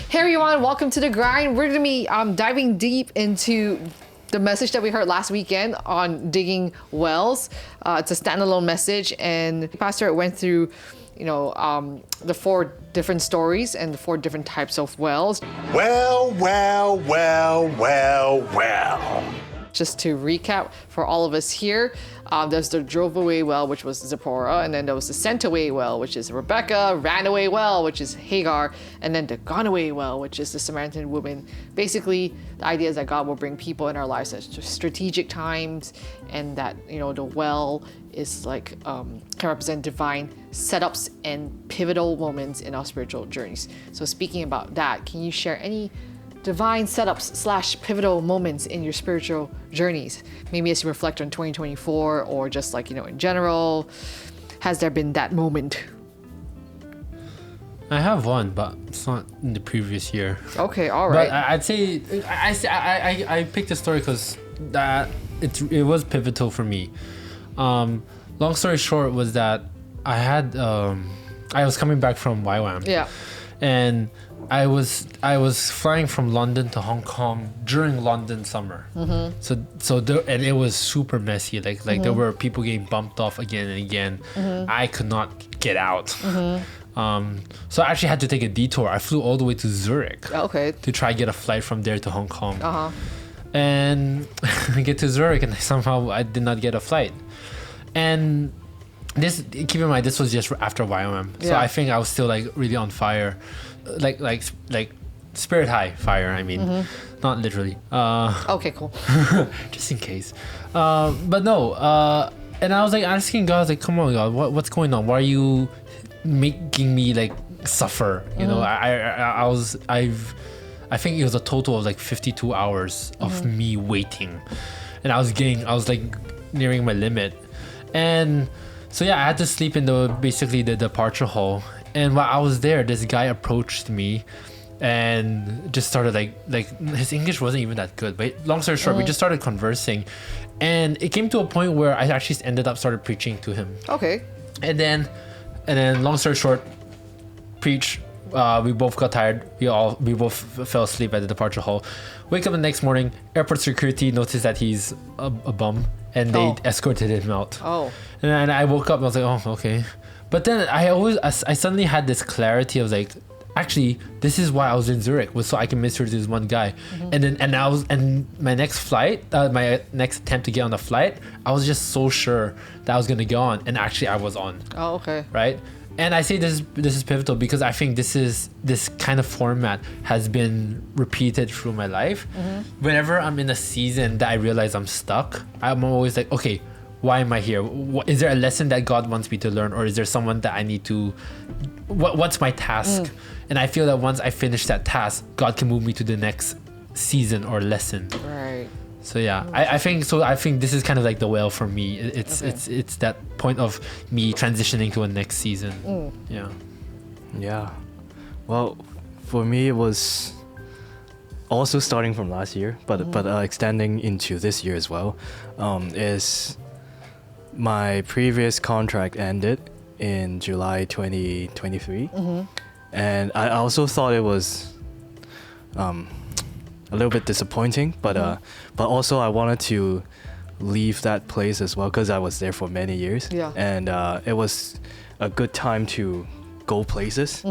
Hey everyone, welcome to The Grind. We're going to be diving deep into the message that we heard last weekend on digging wells. It's a standalone message, and Pastor went through, the 4 different stories and the 4 different types of wells. Well. Just to recap for all of us here, there's the drove away well, which was Zipporah, and then there was the sent away well, which is Rebecca, ran away well, which is Hagar, and then the gone away well, which is the Samaritan woman. Basically, the idea is that God will bring people in our lives at strategic times, and that, the well is like, can represent divine setups and pivotal moments in our spiritual journeys. So speaking about that, can you share any divine setups / pivotal moments in your spiritual journeys? Maybe as you reflect on 2024, or just like, in general, has there been that moment? I have one, but it's not in the previous year. Okay, all right. But I'd say I picked a story because it was pivotal for me. Long story short was that I was coming back from YWAM. Yeah. And I was flying from London to Hong Kong during London summer. Mm-hmm. And it was super messy. Like mm-hmm. there were people getting bumped off again and again. Mm-hmm. I could not get out. Mm-hmm. So I actually had to take a detour. I flew all the way to Zurich. To try get a flight from there to Hong Kong. And I get to Zurich and somehow I did not get a flight. And keep in mind, this was just after YOM. So I think I was still like really on fire. Like spirit high fire, I mean. Mm-hmm. Not literally. Okay, cool. Just in case. But no, and I was like asking God, I was like, come on God, what's going on? Why are you making me like suffer? You know, I think it was a total of like 52 hours of me waiting. And I was like nearing my limit. And so I had to sleep in the departure hall. And while I was there, this guy approached me and just started like his English wasn't even that good. But long story short, we just started conversing, and it came to a point where I actually started preaching to him. Okay. And then long story short, preach. We both got tired. We both fell asleep at the departure hall. Wake up the next morning, airport security noticed that he's a bum, and they escorted him out. And I woke up and I was like, oh, okay. But then I suddenly had this clarity of like, actually, this is why I was in Zurich, was so I can minister to this one guy. Mm-hmm. And my next flight, my next attempt to get on the flight, I was just so sure that I was gonna go on, and actually I was on. Oh, okay. Right. And I say this is pivotal because I think this kind of format has been repeated through my life. Mm-hmm. Whenever I'm in a season that I realize I'm stuck, I'm always like, okay, why am I here? Is there a lesson that God wants me to learn, or is there someone that I need to? What's my task? And I feel that once I finish that task, God can move me to the next season or lesson. Right. So I think this is kind of like the well for me. It's that point of me transitioning to a next season. Yeah. Well, for me it was also starting from last year, but extending into this year as well. Is my previous contract ended in July 2023, and I also thought it was a little bit disappointing, but also I wanted to leave that place as well because I was there for many years, and it was a good time to go places,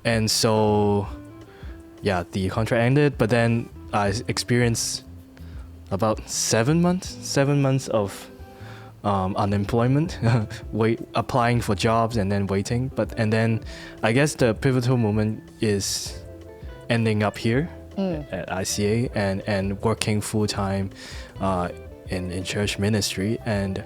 and so the contract ended, but then I experienced about 7 months of unemployment, applying for jobs and then waiting. And then I guess the pivotal moment is ending up here at ICA and working full time in church ministry, and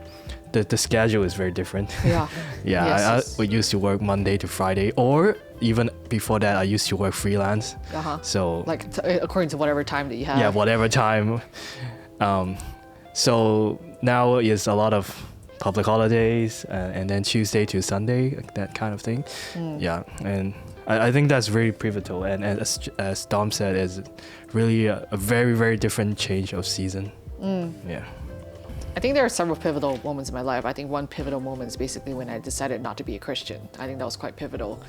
the schedule is very different. I used to work Monday to Friday, or even before that I used to work freelance. So like according to whatever time that you have. Yeah, whatever time. So now is a lot of public holidays, and then Tuesday to Sunday, that kind of thing. And I think that's very pivotal, and as Dom said, is really a very, very different change of season. I think there are several pivotal moments in my life. I think one pivotal moment is basically when I decided not to be a Christian. I think that was quite pivotal,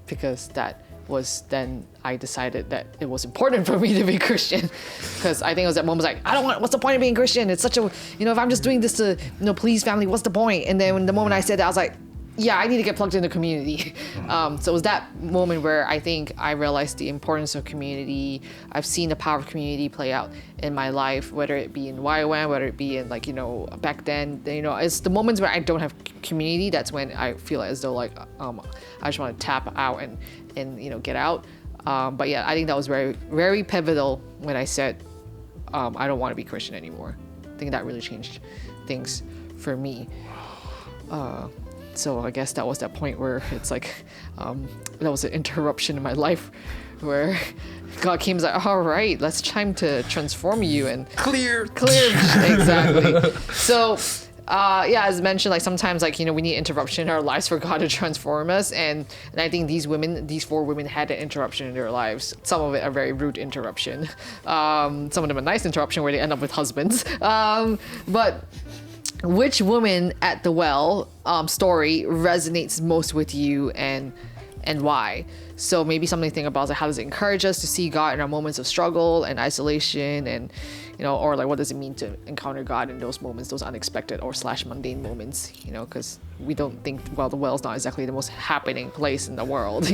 because that was then I decided that it was important for me to be Christian, because I think it was that moment like, I don't want, what's the point of being Christian? It's such a, if I'm just doing this to, please family, what's the point? And then when the moment I said that, I was like, yeah, I need to get plugged into community. So it was that moment where I think I realized the importance of community. I've seen the power of community play out in my life, whether it be in YWAM, whether it be in back then, it's the moments where I don't have community. That's when I feel as though I just want to tap out and get out. But yeah, I think that was very, very pivotal when I said, I don't want to be Christian anymore. I think that really changed things for me. So I guess that was that point where it's like, that was an interruption in my life where God came and was like, all right, let's time to transform you and Clear. Exactly. So, as mentioned, sometimes we need interruption in our lives for God to transform us. And I think these 4 women had an interruption in their lives. Some of it a very rude interruption. Some of them a nice interruption where they end up with husbands. But which woman at the well story resonates most with you and why? So maybe something to think about is how does it encourage us to see God in our moments of struggle and isolation, and or what does it mean to encounter God in those moments, those unexpected or / mundane moments, because we don't think, well, the well's not exactly the most happening place in the world,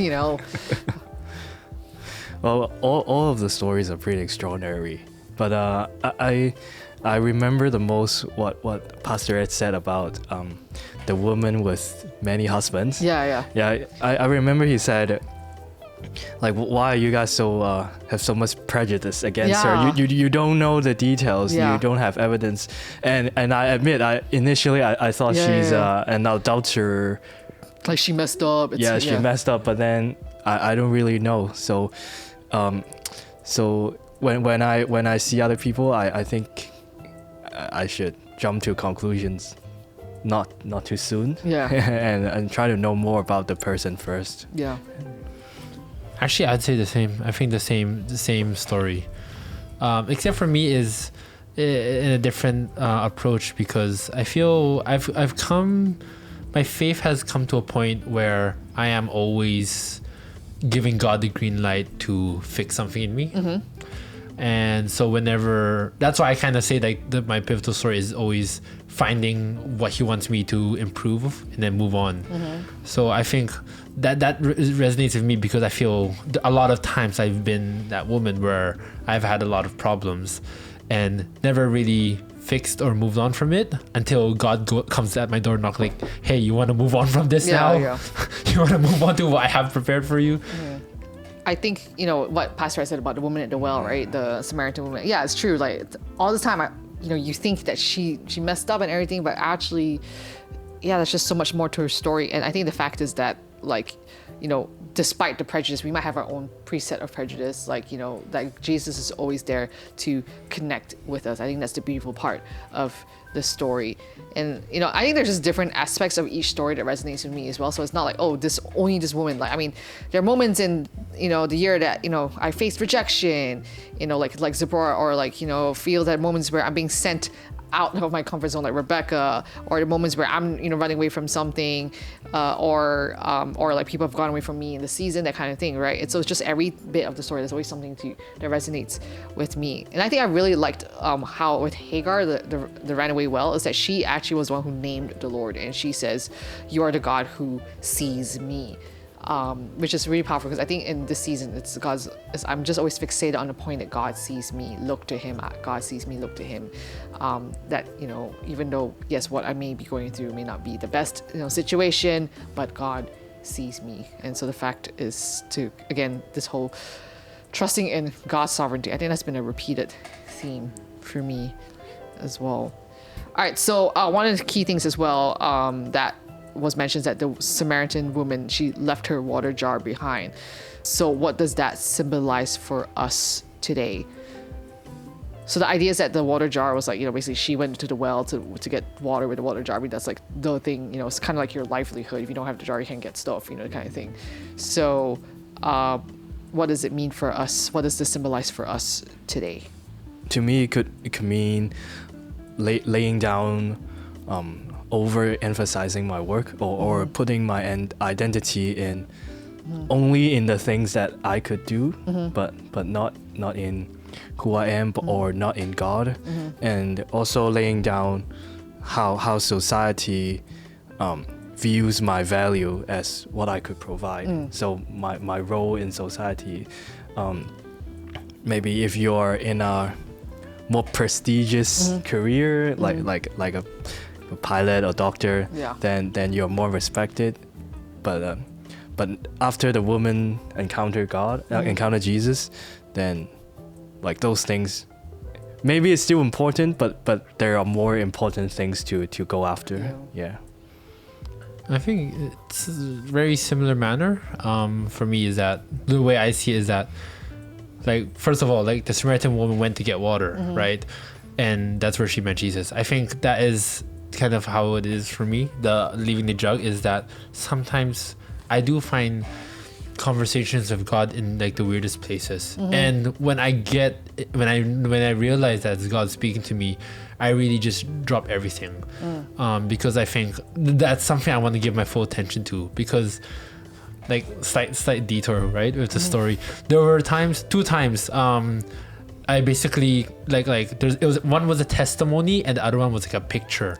Well, all of the stories are pretty extraordinary, but I remember the most what Pastor Ed said about the woman with many husbands. Yeah. I remember he said, why are you guys so have so much prejudice against her? You don't know the details. Yeah. You don't have evidence. And I admit, initially I thought she's an adulterer. Like she messed up. She messed up, but then I don't really know. So when I see other people, I think I should jump to conclusions not too soon. Yeah. and try to know more about the person first. Yeah. Actually, I'd say the same. I think the same story, except for me is in a different approach, because I feel I've come, my faith has come to a point where I am always giving God the green light to fix something in me. Mm-hmm. And so whenever, that's why I kind of say my pivotal story is always finding what he wants me to improve and then move on. Mm-hmm. So I think that resonates with me, because I feel a lot of times I've been that woman where I've had a lot of problems and never really fixed or moved on from it until God comes at my door and knock like, hey, you want to move on from this now? Yeah. You want to move on to what I have prepared for you? Yeah. I think, what Pastor said about the woman at the well, right? The Samaritan woman. Yeah, it's true. All the time, you think that she messed up and everything, but actually, there's just so much more to her story. And I think the fact is that, despite the prejudice, we might have our own preset of prejudice. Jesus is always there to connect with us. I think that's the beautiful part of the story. And I think there's just different aspects of each story that resonates with me as well. So it's not like, oh, this woman. There are moments in the year that I faced rejection, like Zipporah, or feel that moments where I'm being sent out of my comfort zone, like Rebecca, or the moments where I'm running away from something, or people have gone away from me in the season, that kind of thing, right? And so it's just every bit of the story, there's always something that resonates with me. And I think I really liked how with Hagar, the runaway well, is that she actually was the one who named the Lord, and she says, "You are the God who sees me." Which is really powerful, because I think in this season I'm just always fixated on the point that God sees me, look to him. God sees me, look to him. That even though yes, what I may be going through may not be the best situation, but God sees me. And so the fact is to, again, this whole trusting in God's sovereignty, I think that's been a repeated theme for me as well. All right, so one of the key things as well that was mentioned, that the Samaritan woman, she left her water jar behind. So what does that symbolize for us today? So the idea is that the water jar was basically she went to the well to get water with the water jar. I mean, that's the thing, it's kind of like your livelihood. If you don't have the jar, you can't get stuff, the kind of thing. So what does it mean for us? What does this symbolize for us today? To me, it could mean laying down, overemphasizing my work, or putting my identity in only in the things that I could do, but not in who I am, or not in God. And also laying down how society views my value as what I could provide. So my role in society, maybe if you're in a more prestigious career, like a pilot or doctor, then you're more respected. But after the woman encounter God, encounter Jesus, then like those things, maybe it's still important, but there are more important things to go after. Yeah. I think it's a very similar manner. For me, is that the way I see it is that, like, first of all, like the Samaritan woman went to get water, right? And that's where she met Jesus. I think that is kind of how it is for me. The leaving the jug is that sometimes I do find conversations with God in like the weirdest places. And when I realize that it's God speaking to me, I really just drop everything. Because I think that's something I want to give my full attention to, because like slight detour, right, with the story. There were two times I basically one was a testimony and the other one was like a picture.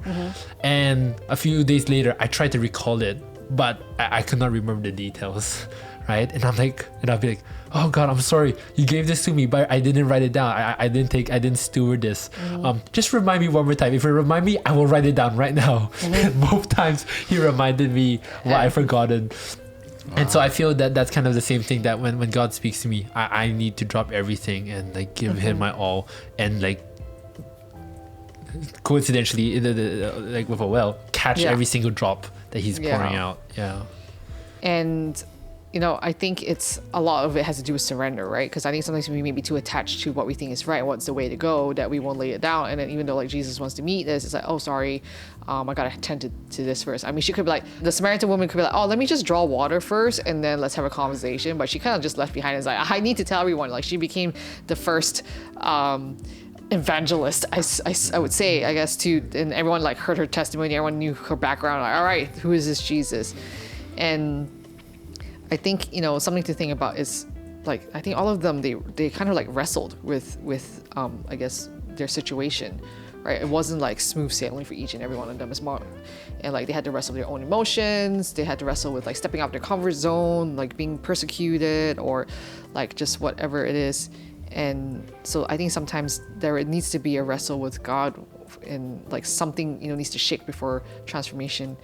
And a few days later I tried to recall it, but I could not remember the details, right? And I'll be like, oh God, I'm sorry, you gave this to me, but I didn't write it down. I didn't steward this. Just remind me one more time. If you remind me, I will write it down right now. And both times he reminded me what I forgotten. And so I feel that that's kind of the same thing, that when God speaks to me, I need to drop everything and like give him my all, and like coincidentally, like with a well, catch every single drop that he's pouring out. Yeah. And I think it's a lot of it has to do with surrender, right? Because I think sometimes we may be too attached to what we think is right and what's the way to go, that we won't lay it down. And then even though like Jesus wants to meet us, it's like, oh, sorry, I gotta attend to this first. I mean, she could be like, the Samaritan woman could be like, oh, let me just draw water first and then let's have a conversation. But she kind of just left behind and is like, I need to tell everyone. Like, she became the first evangelist, I would say, I guess, and everyone like heard her testimony, everyone knew her background, like, all right, who is this Jesus? And I think, something to think about is, like, I think all of them, they kind of like wrestled with I guess their situation, right? It wasn't like smooth sailing for each and every one of them. It's more, and like they had to wrestle with their own emotions. They had to wrestle with like stepping out their comfort zone, like being persecuted, or like just whatever it is. And so I think sometimes there needs to be a wrestle with God, and like something, needs to shake before transformation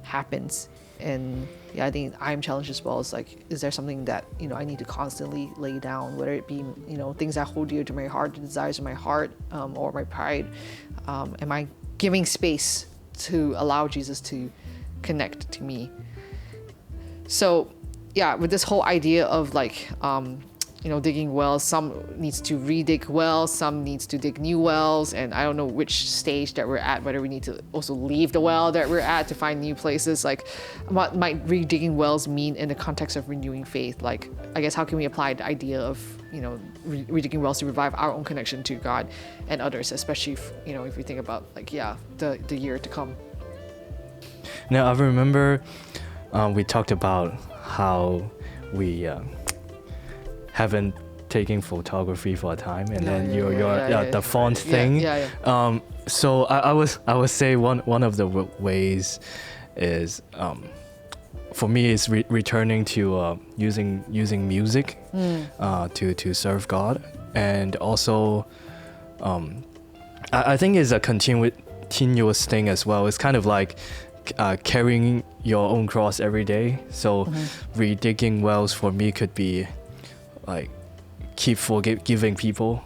happens. And yeah, I think I'm challenged as well. Is like, is there something that I need to constantly lay down, whether it be things that hold dear to my heart, the desires of my heart, or my pride? Am I giving space to allow Jesus to connect to me? So yeah, with this whole idea of like digging wells, some needs to redig wells, some needs to dig new wells, and I don't know which stage that we're at, whether we need to also leave the well that we're at to find new places. Like, what might redigging wells mean in the context of renewing faith? Like, I guess, how can we apply the idea of redigging wells to revive our own connection to God and others, especially if we think about like the year to come. Now I remember we talked about how we haven't taken photography for a time, and then the font thing. So I would say one of the ways is for me is returning to using music to serve God, and also I think it's a continuous thing as well. It's kind of like carrying your own cross every day. So redigging wells for me could be like keep forgiving people,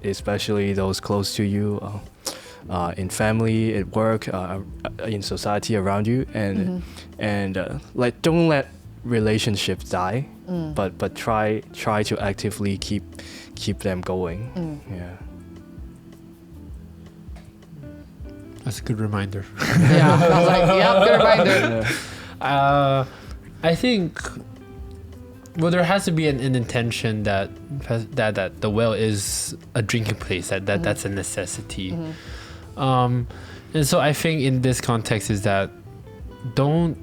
especially those close to you, in family, at work, in society around you, and like don't let relationships die, but try to actively keep them going. Yeah. That's a good reminder. Yeah, I was like, yeah, good reminder. I think, well, there has to be an intention that the well is a drinking place, that's a necessity. And so I think in this context is that don't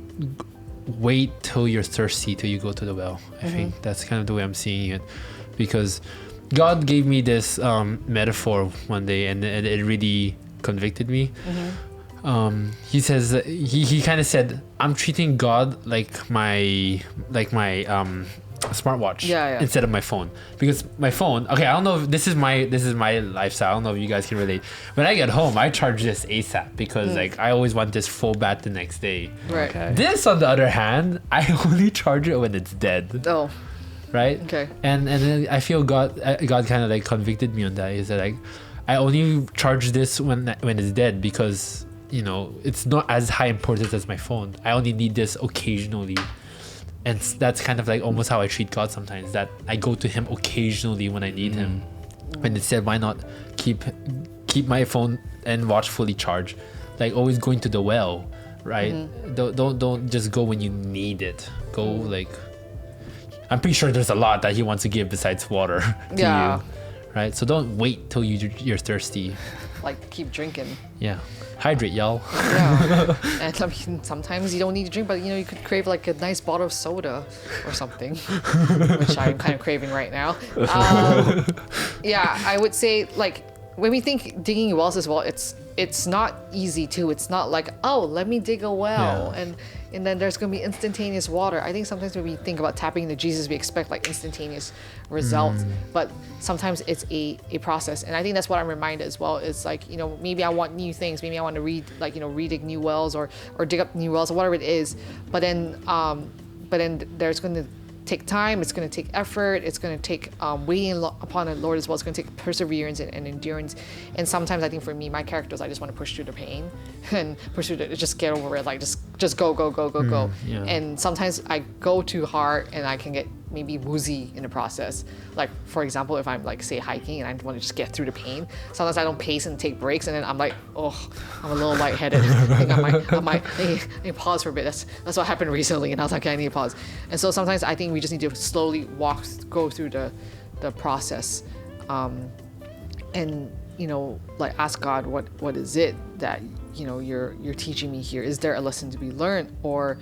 wait till you're thirsty till you go to the well. I think that's kind of the way I'm seeing it, because God gave me this metaphor one day, and it really convicted me. He says he kind of said, I'm treating God like my smartwatch instead of my phone, because my phone, okay, I don't know if this is my lifestyle, I don't know if you guys can relate. When I get home, I charge this ASAP because like I always want this full bat the next day. Right. Okay. This on the other hand, I only charge it when it's dead. Oh. Right. Okay. And then I feel God kind of like convicted me on that. Is that like I only charge this when it's dead, because you know it's not as high importance as my phone. I only need this occasionally. And that's kind of like almost how I treat God sometimes, that I go to him occasionally when I need him. And instead, why not keep my phone and watch fully charged? Like always going to the well, right? Don't just go when you need it. Go like, I'm pretty sure there's a lot that he wants to give besides water to you, right? So don't wait till you're thirsty. Like keep drinking. Yeah. Hydrate, y'all. Yeah. And I mean, sometimes you don't need to drink, but you know, you could crave like a nice bottle of soda or something, which I'm kind of craving right now. Yeah, I would say like when we think digging wells as well, it's not easy too. It's not like, oh, let me dig a well and then there's gonna be instantaneous water. I think sometimes when we think about tapping into Jesus, we expect like instantaneous results, but sometimes it's a process. And I think that's what I'm reminded as well. It's like, you know, maybe I want new things. Maybe I want to redig new wells or dig up new wells or whatever it is. But then there's going to take time. It's going to take effort. It's going to take waiting upon the Lord as well. It's going to take perseverance and endurance. And sometimes I think for me, my characters, I just want to push through the pain and push through just get over it. Like just go. Yeah. And sometimes I go too hard and I can get maybe woozy in the process. Like for example, if I'm like say hiking and I want to just get through the pain, sometimes I don't pace and take breaks, and then I'm like, oh, I'm a little lightheaded. I think I might need to pause for a bit. That's what happened recently, and I was like, okay, I need to pause. And so sometimes I think we just need to slowly go through the process, and you know, like ask God, what is it that you know you're teaching me here? Is there a lesson to be learned, or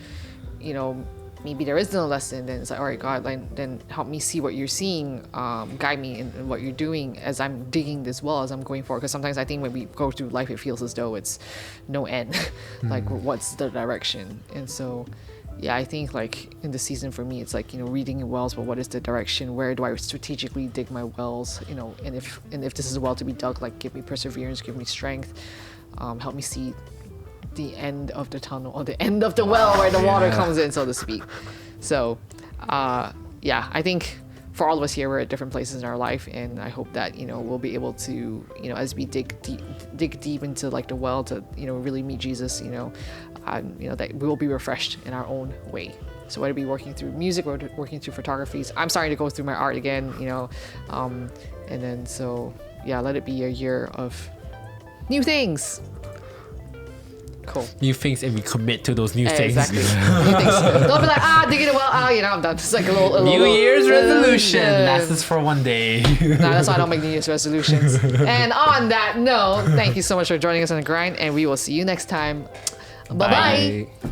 you know, maybe there is no lesson? Then it's like, all right, God, then help me see what you're seeing, guide me in what you're doing as I'm digging this well, as I'm going forward. Because sometimes I think when we go through life, it feels as though it's no end. Like, what's the direction? And so, yeah, I think like in the season for me, it's like, you know, reading wells, but what is the direction? Where do I strategically dig my wells? You know, and if this is a well to be dug, like give me perseverance, give me strength, help me see the end of the tunnel or the end of the well where the water comes in, so to speak. So yeah, I think for all of us here, we're at different places in our life, and I hope that, you know, we'll be able to, you know, as we dig deep into like the well to, you know, really meet Jesus, you know, that we will be refreshed in our own way. So whether it be working through music or working through photographies, I'm starting to go through my art again, you know, and then so yeah, let it be a year of new things. Cool. New things, and we commit to those new Exactly. things. New things. Don't be like, digging it well, you know, I'm done. It's like a little New Year's resolution yeah. lasts for one day. Nah, that's why I don't make New Year's resolutions. And on that note, thank you so much for joining us on the grind, and we will see you next time. Bye-bye. Bye.